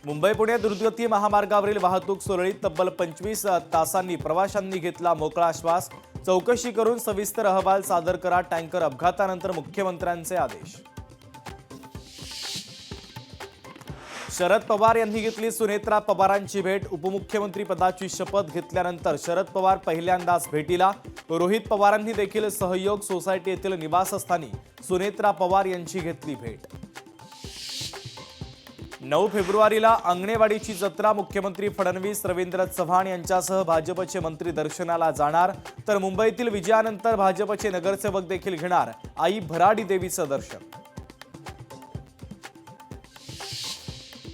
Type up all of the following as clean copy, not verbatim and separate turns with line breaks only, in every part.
मुंबई पुणे द्रुतगती महामार्गावरील वाहतूक सुरळीत तब्बल 25 तासांनी प्रवाशांनी घेतला मोकळा श्वास। चौकशी करून सविस्तर अहवाल सादर करा। टँकर अपघातानंतर मुख्यमंत्र्यांचे आदेश। शरद पवार यांनी घेतली सुनेत्रा पवारांची भेट। उपमुख्यमंत्री पदाची शपथ घेतल्यानंतर शरद पवार पहिल्यांदाच भेटीला। रोहित पवारांनी देखील सहयोग सोसायटी येथील निवासस्थानी सुनेत्रा पवार यांची घेतली भेट। 9 फेब्रुवारीला अंगणेवाडीची जत्रा। मुख्यमंत्री फडणवीस रवींद्र चव्हाण यांच्यासह भाजपचे मंत्री दर्शनाला जाणार। तर मुंबईतील विजयानंतर भाजपचे नगरसेवक देखील घेणार आई भराडी देवीचं दर्शन।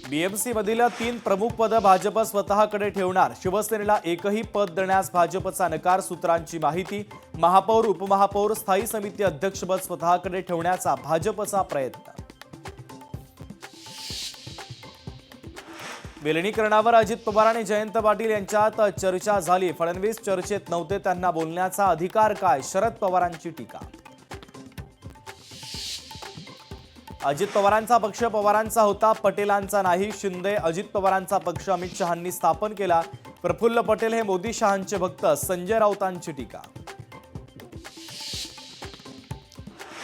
बीएमसी मधील 3 प्रमुख पद भाजप स्वतःकडे ठेवणार। शिवसेनेला एकही पद देण्यास भाजपचा नकार। सूत्रांची माहिती। महापौर उपमहापौर स्थायी समिती अध्यक्षपद स्वतःकडे ठेवण्याचा भाजपचा प्रयत्न। विलिनीकरणावर अजित पवार आणि जयंत पाटील यांच्यात चर्चा झाली। फडणवीस चर्चेत नव्हते, त्यांना बोलण्याचा अधिकार काय? शरद पवारांची टीका। अजित पवारांचा पक्ष पवारांचा होता, पटेलांचा नाही। शिंदे अजित पवारांचा पक्ष अमित शहांनी स्थापन केला। प्रफुल्ल पटेल हे मोदी शहांचे भक्त। संजय राऊतांची टीका।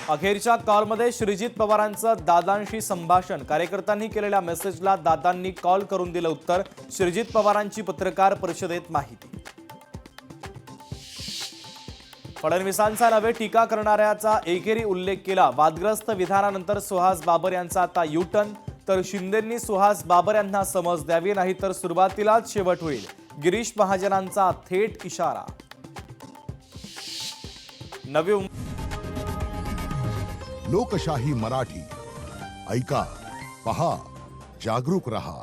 अखेरच्या कॉलमध्ये श्रीजित पवारांचं दादांशी संभाषण। कार्यकर्त्यांनी केलेल्या मेसेजला दादांनी कॉल करून दिलं उत्तर। श्रीजित पवारांची पत्रकार परिषदेत माहिती। फडणवीसांचा नवे टीका करणाऱ्याचा एकेरी उल्लेख केला। वादग्रस्त विधानानंतर सुहास बाबर यांचा आता यूटर्न। तर शिंदेंनी सुहास बाबर यांना समज द्यावी, नाही तर सुरुवातीलाच शेवट होईल। गिरीश महाजनांचा थेट इशारा। नवी
लोकशाही मराठी ऐका, पहा, जागरूक रहा।